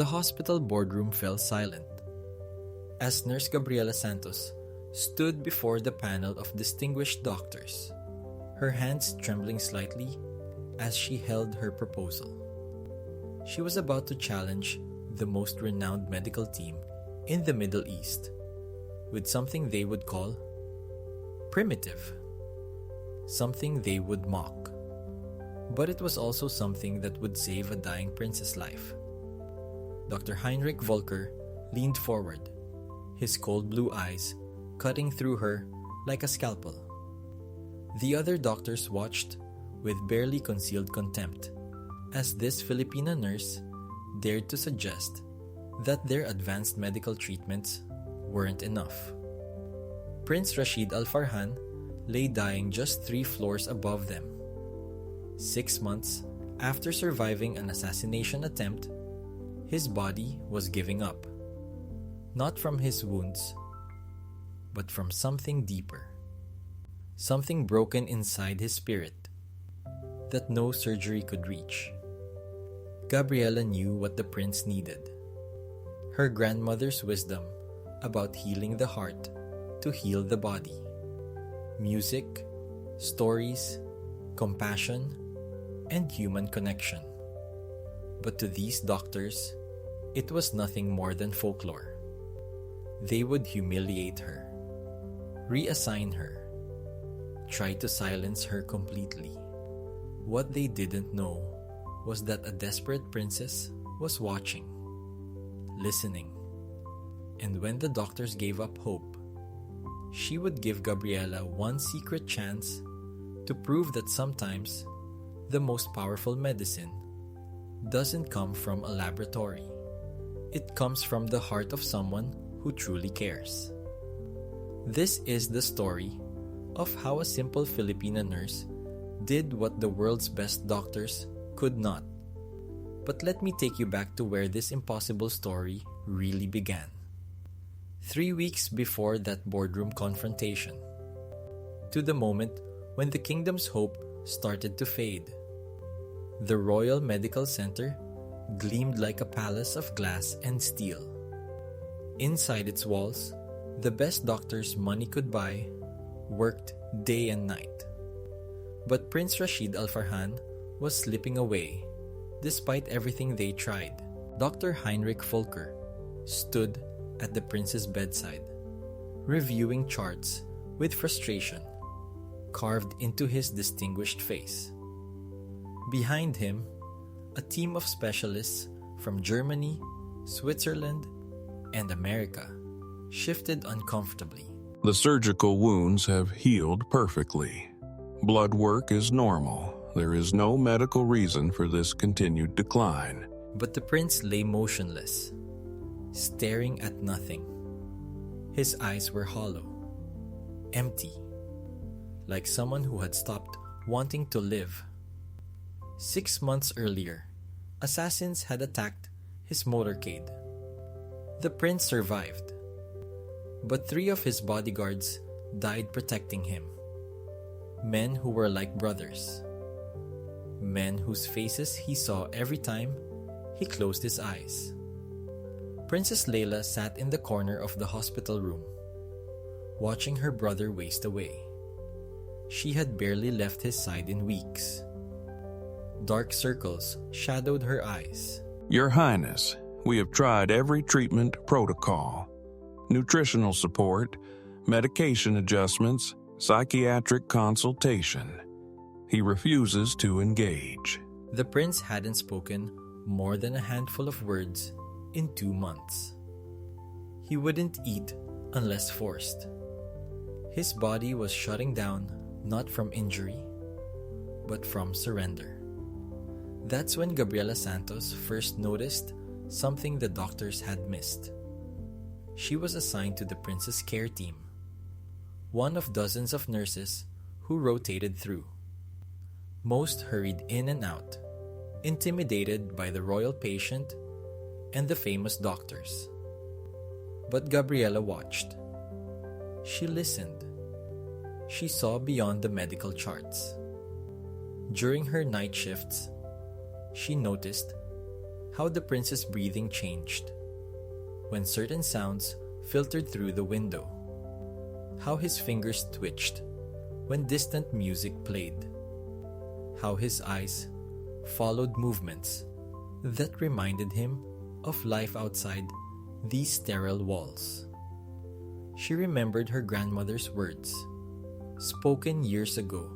The hospital boardroom fell silent as Nurse Gabriela Santos stood before the panel of distinguished doctors, her hands trembling slightly as she held her proposal. She was about to challenge the most renowned medical team in the Middle East with something they would call primitive, something they would mock. But it was also something that would save a dying prince's life. Dr. Heinrich Volker leaned forward, his cold blue eyes cutting through her like a scalpel. The other doctors watched with barely concealed contempt as this Filipina nurse dared to suggest that their advanced medical treatments weren't enough. Prince Rashid Al Farhan lay dying just 3 floors above them. 6 months after surviving an assassination attempt, his body was giving up. Not from his wounds, but from something deeper. Something broken inside his spirit that no surgery could reach. Gabriela knew what the prince needed. Her grandmother's wisdom about healing the heart to heal the body. Music, stories, compassion, and human connection. But to these doctors, it was nothing more than folklore. They would humiliate her, reassign her, try to silence her completely. What they didn't know was that a desperate princess was watching, listening, and when the doctors gave up hope, she would give Gabriela one secret chance to prove that sometimes the most powerful medicine doesn't come from a laboratory. It comes from the heart of someone who truly cares. This is the story of how a simple Filipina nurse did what the world's best doctors could not. But let me take you back to where this impossible story really began. 3 weeks before that boardroom confrontation, to the moment when the kingdom's hope started to fade. The Royal Medical Center gleamed like a palace of glass and steel. Inside its walls, the best doctors money could buy worked day and night. But Prince Rashid Al Farhan was slipping away despite everything they tried. Dr. Heinrich Volker stood at the prince's bedside, reviewing charts with frustration carved into his distinguished face. Behind him, a team of specialists from Germany, Switzerland, and America shifted uncomfortably. The surgical wounds have healed perfectly. Blood work is normal. There is no medical reason for this continued decline. But the prince lay motionless, staring at nothing. His eyes were hollow, empty, like someone who had stopped wanting to live. 6 months earlier, assassins had attacked his motorcade. The prince survived, but 3 of his bodyguards died protecting him. Men who were like brothers. Men whose faces he saw every time he closed his eyes. Princess Leila sat in the corner of the hospital room, watching her brother waste away. She had barely left his side in weeks. Dark circles shadowed her eyes. Your Highness, we have tried every treatment protocol. Nutritional support, medication adjustments, psychiatric consultation. He refuses to engage. The prince hadn't spoken more than a handful of words in 2 months. He wouldn't eat unless forced. His body was shutting down not from injury, but from surrender. That's when Gabriela Santos first noticed something the doctors had missed. She was assigned to the prince's care team, one of dozens of nurses who rotated through. Most hurried in and out, intimidated by the royal patient and the famous doctors. But Gabriela watched. She listened. She saw beyond the medical charts. During her night shifts, she noticed how the prince's breathing changed when certain sounds filtered through the window, how his fingers twitched when distant music played, how his eyes followed movements that reminded him of life outside these sterile walls. She remembered her grandmother's words, spoken years ago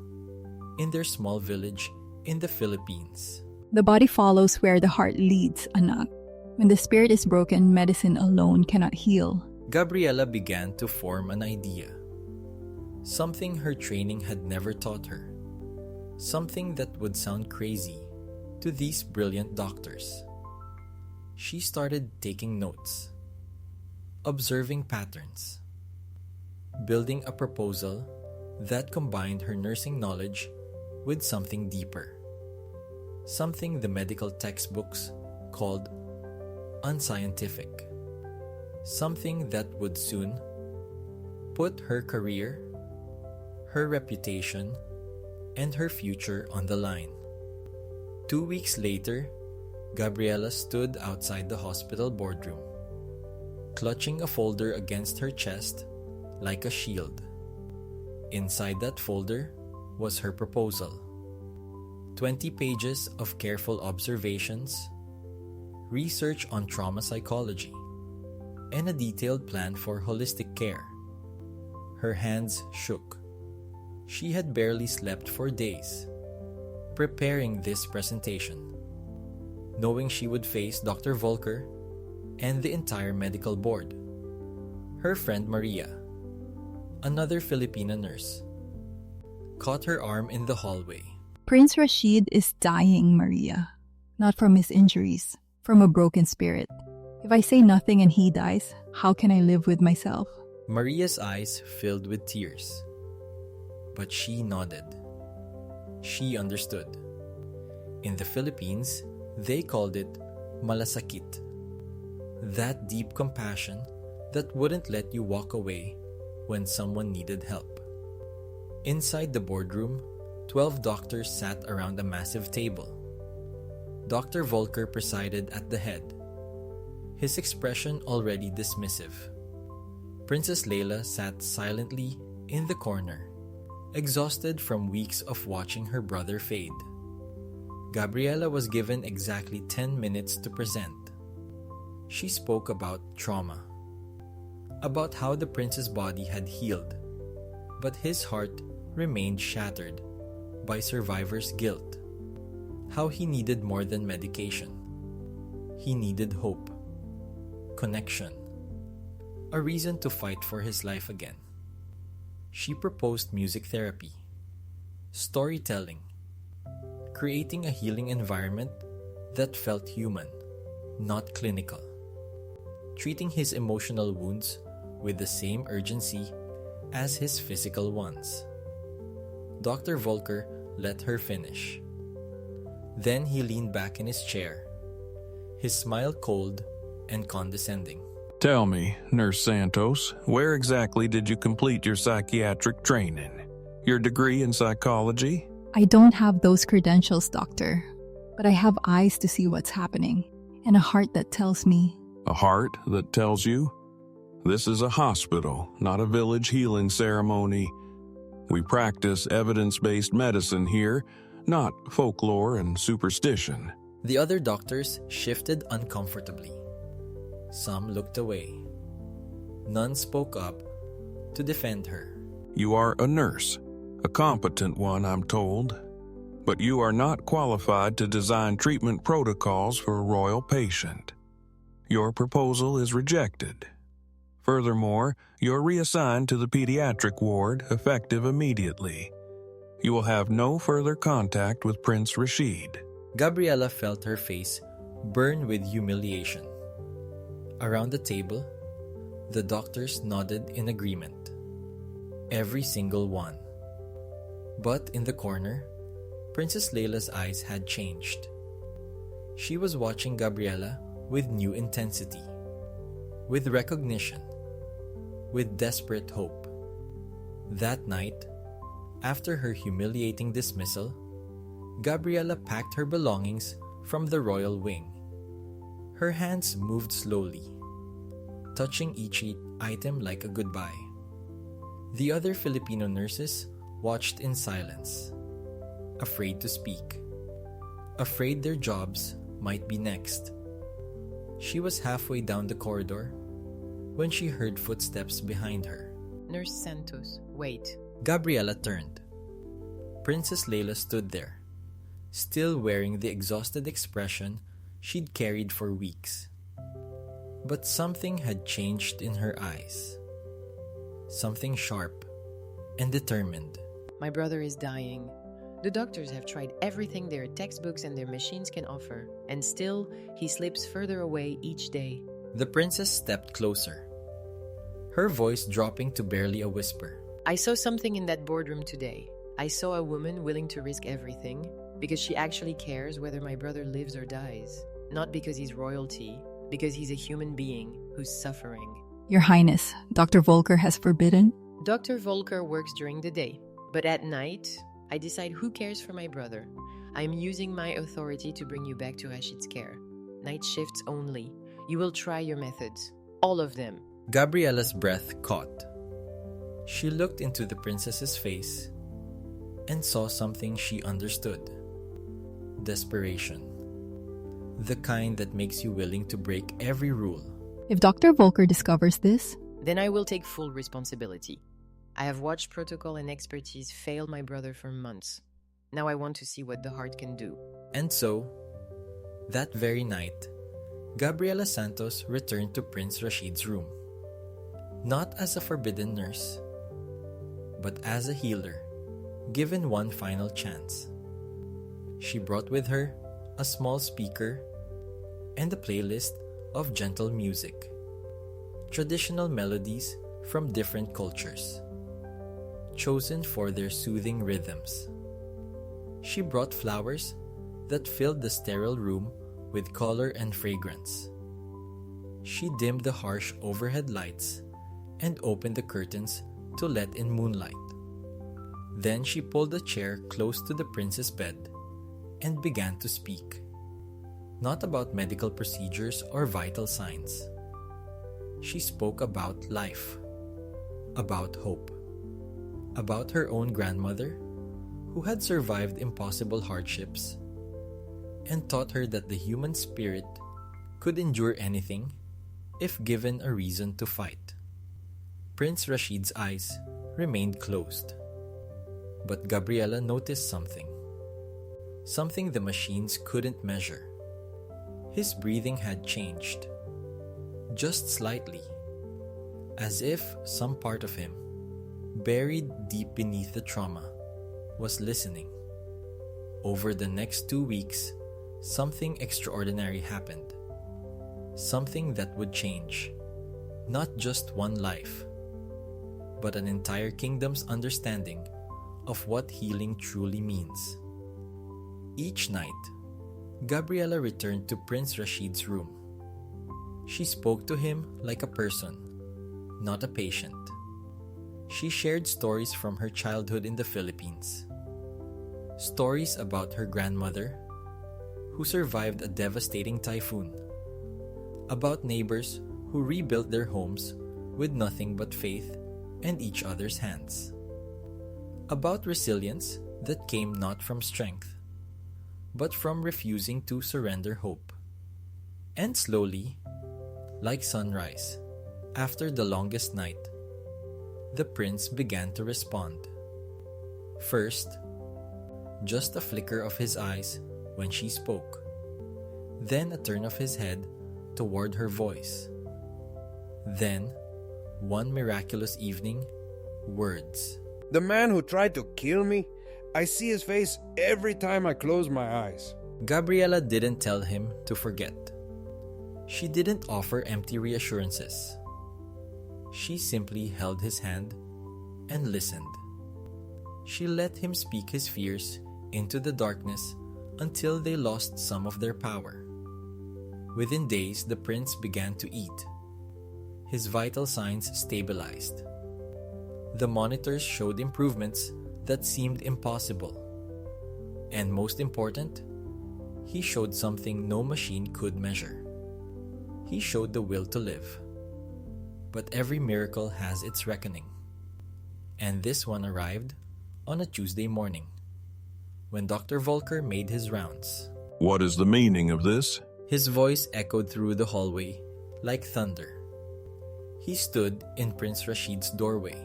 in their small village in the Philippines. The body follows where the heart leads, anak. When the spirit is broken, medicine alone cannot heal. Gabriela began to form an idea, something her training had never taught her, something that would sound crazy to these brilliant doctors. She started taking notes, observing patterns, building a proposal that combined her nursing knowledge with something deeper, something the medical textbooks called unscientific, something that would soon put her career, her reputation, and her future on the line. 2 weeks later, Gabriela stood outside the hospital boardroom, clutching a folder against her chest like a shield. Inside that folder was her proposal. 20 pages of careful observations, research on trauma psychology, and a detailed plan for holistic care. Her hands shook. She had barely slept for days, preparing this presentation, knowing she would face Dr. Volker and the entire medical board. Her friend Maria, another Filipina nurse, caught her arm in the hallway. Prince Rashid is dying, Maria. Not from his injuries, from a broken spirit. If I say nothing and he dies, how can I live with myself? Maria's eyes filled with tears, but she nodded. She understood. In the Philippines, they called it malasakit, that deep compassion that wouldn't let you walk away when someone needed help. Inside the boardroom, 12 doctors sat around a massive table. Dr. Volker presided at the head, his expression already dismissive. Princess Leila sat silently in the corner, exhausted from weeks of watching her brother fade. Gabriela was given exactly 10 minutes to present. She spoke about trauma, about how the prince's body had healed, but his heart remained shattered by survivor's guilt, how he needed more than medication. He needed hope, connection, a reason to fight for his life again. She proposed music therapy, storytelling, creating a healing environment that felt human, not clinical, treating his emotional wounds with the same urgency as his physical ones. Dr. Volker let her finish. Then he leaned back in his chair, his smile cold and condescending. Tell me, Nurse Santos, where exactly did you complete your psychiatric training? Your degree in psychology? I don't have those credentials, doctor, but I have eyes to see what's happening and a heart that tells me. A heart that tells you? This is a hospital, not a village healing ceremony. We practice evidence-based medicine here, not folklore and superstition. The other doctors shifted uncomfortably. Some looked away. None spoke up to defend her. You are a nurse, a competent one, I'm told. But you are not qualified to design treatment protocols for a royal patient. Your proposal is rejected. Furthermore, you're reassigned to the pediatric ward, effective immediately. You will have no further contact with Prince Rashid. Gabriela felt her face burn with humiliation. Around the table, the doctors nodded in agreement. Every single one. But in the corner, Princess Leila's eyes had changed. She was watching Gabriela with new intensity, with recognition, with desperate hope. That night, after her humiliating dismissal, Gabriela packed her belongings from the royal wing, Her hands moved slowly, touching each item like a goodbye. The other Filipino nurses watched in silence, afraid to speak, afraid their jobs might be next. She was halfway down the corridor when she heard footsteps behind her. Nurse Santos, wait. Gabriela turned. Princess Leila stood there, still wearing the exhausted expression she'd carried for weeks. But something had changed in her eyes. Something sharp and determined. My brother is dying. The doctors have tried everything their textbooks and their machines can offer, and still, he slips further away each day. The princess stepped closer, her voice dropping to barely a whisper. I saw something in that boardroom today. I saw a woman willing to risk everything because she actually cares whether my brother lives or dies. Not because he's royalty, because he's a human being who's suffering. Your Highness, Dr. Volker has forbidden. Dr. Volker works during the day, but at night, I decide who cares for my brother. I'm using my authority to bring you back to Rashid's care. Night shifts only. You will try your methods. All of them. Gabriela's breath caught. She looked into the princess's face and saw something she understood. Desperation. The kind that makes you willing to break every rule. If Dr. Volker discovers this, then I will take full responsibility. I have watched protocol and expertise fail my brother for months. Now I want to see what the heart can do. And so, that very night, Gabriela Santos returned to Prince Rashid's room. Not as a forbidden nurse, but as a healer, given one final chance. She brought with her a small speaker and a playlist of gentle music, traditional melodies from different cultures, chosen for their soothing rhythms. She brought flowers that filled the sterile room with color and fragrance. She dimmed the harsh overhead lights and opened the curtains to let in moonlight. Then she pulled a chair close to the prince's bed and began to speak. Not about medical procedures or vital signs. She spoke about life, about hope, about her own grandmother who had survived impossible hardships and taught her that the human spirit could endure anything if given a reason to fight. Prince Rashid's eyes remained closed, but Gabriela noticed something. Something the machines couldn't measure. His breathing had changed, just slightly, as if some part of him, buried deep beneath the trauma, was listening. Over the next 2 weeks, something extraordinary happened. Something that would change, not just one life, but an entire kingdom's understanding of what healing truly means. Each night, Gabriela returned to Prince Rashid's room. She spoke to him like a person, not a patient. She shared stories from her childhood in the Philippines. Stories about her grandmother, who survived a devastating typhoon. About neighbors who rebuilt their homes with nothing but faith and each other's hands. About resilience that came not from strength, but from refusing to surrender hope. And slowly, like sunrise, after the longest night, the prince began to respond. First, just a flicker of his eyes when she spoke, then a turn of his head toward her voice. Then, one miraculous evening, words. The man who tried to kill me, I see his face every time I close my eyes. Gabriela didn't tell him to forget. She didn't offer empty reassurances. She simply held his hand and listened. She let him speak his fears into the darkness until they lost some of their power. Within days, the prince began to eat. His vital signs stabilized. The monitors showed improvements that seemed impossible. And most important, he showed something no machine could measure. he showed the will to live. But every miracle has its reckoning. And this one arrived on a Tuesday morning, when Dr. Volker made his rounds. What is the meaning of this? His voice echoed through the hallway like thunder. He stood in Prince Rashid's doorway,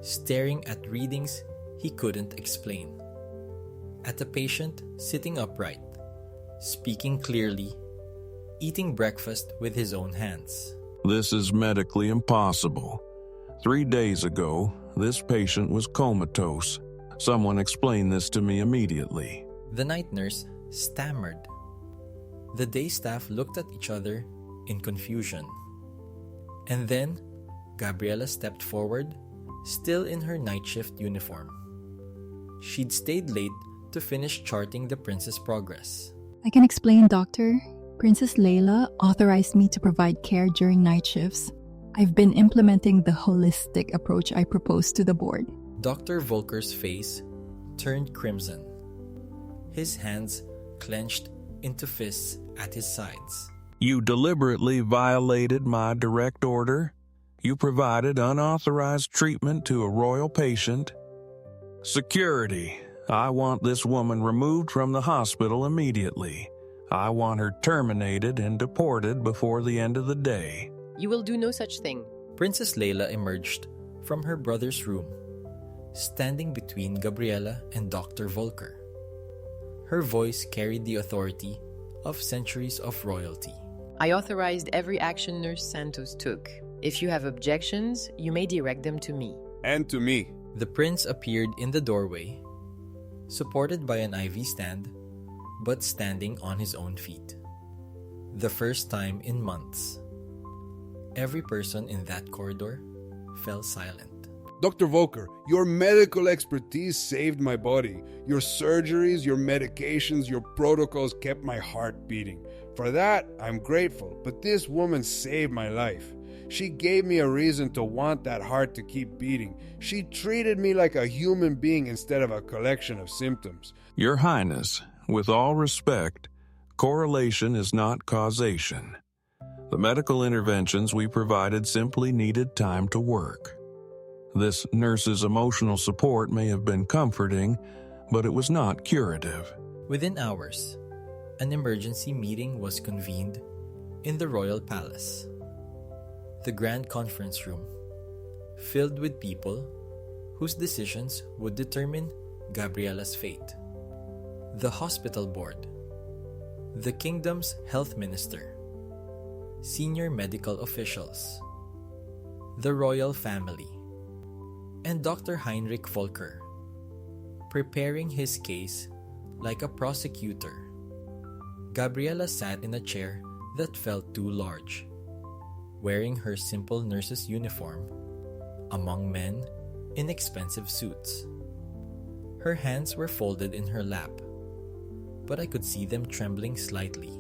staring at readings he couldn't explain, at a patient sitting upright, speaking clearly, eating breakfast with his own hands. This is medically impossible. 3 days ago, this patient was comatose. Someone explain this to me immediately. The night nurse stammered. The day staff looked at each other in confusion. And then, Gabriela stepped forward, still in her night shift uniform. She'd stayed late to finish charting the prince's progress. I can explain, Doctor. Princess Leila authorized me to provide care during night shifts. I've been implementing the holistic approach I proposed to the board. Dr. Volker's face turned crimson. His hands clenched into fists at his sides. You deliberately violated my direct order. You provided unauthorized treatment to a royal patient. Security. I want this woman removed from the hospital immediately. I want her terminated and deported before the end of the day. You will do no such thing. Princess Leila emerged from her brother's room, standing between Gabriela and Dr. Volker. Her voice carried the authority of centuries of royalty. I authorized every action Nurse Santos took. If you have objections, you may direct them to me. And to me. The prince appeared in the doorway, supported by an IV stand, but standing on his own feet. The first time in months. Every person in that corridor fell silent. Dr. Volker, your medical expertise saved my body. Your surgeries, your medications, your protocols kept my heart beating. For that, I'm grateful, but this woman saved my life. She gave me a reason to want that heart to keep beating. She treated me like a human being instead of a collection of symptoms. Your Highness, with all respect, correlation is not causation. The medical interventions we provided simply needed time to work. This nurse's emotional support may have been comforting, but it was not curative. Within hours, an emergency meeting was convened in the royal palace. The grand conference room, filled with people whose decisions would determine Gabriela's fate. The hospital board, the kingdom's health minister, senior medical officials, the royal family, and Dr. Heinrich Volker, preparing his case like a prosecutor. Gabriela sat in a chair that felt too large, wearing her simple nurse's uniform among men in expensive suits. Her hands were folded in her lap, but I could see them trembling slightly.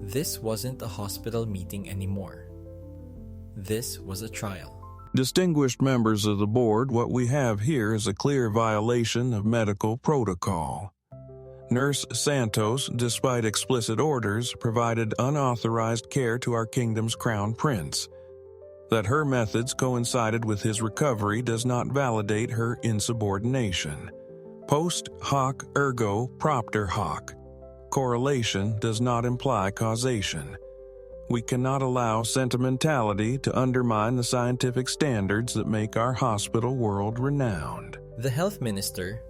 This wasn't a hospital meeting anymore. This was a trial. Distinguished members of the board, what we have here is a clear violation of medical protocol. Nurse Santos, despite explicit orders, provided unauthorized care to our kingdom's crown prince. That her methods coincided with his recovery does not validate her insubordination. Post hoc ergo propter hoc. Correlation does not imply causation. We cannot allow sentimentality to undermine the scientific standards that make our hospital world renowned. The health minister,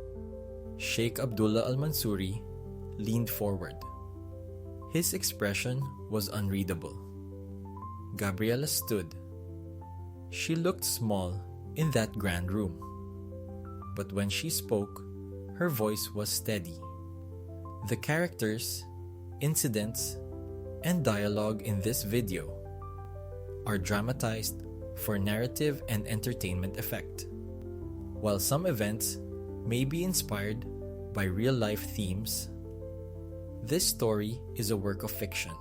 Sheikh Abdullah Al-Mansuri, leaned forward. His expression was unreadable. Gabriela stood. She looked small in that grand room. But when she spoke, her voice was steady. The characters, incidents, and dialogue in this video are dramatized for narrative and entertainment effect. While some events may be inspired by real-life themes, this story is a work of fiction.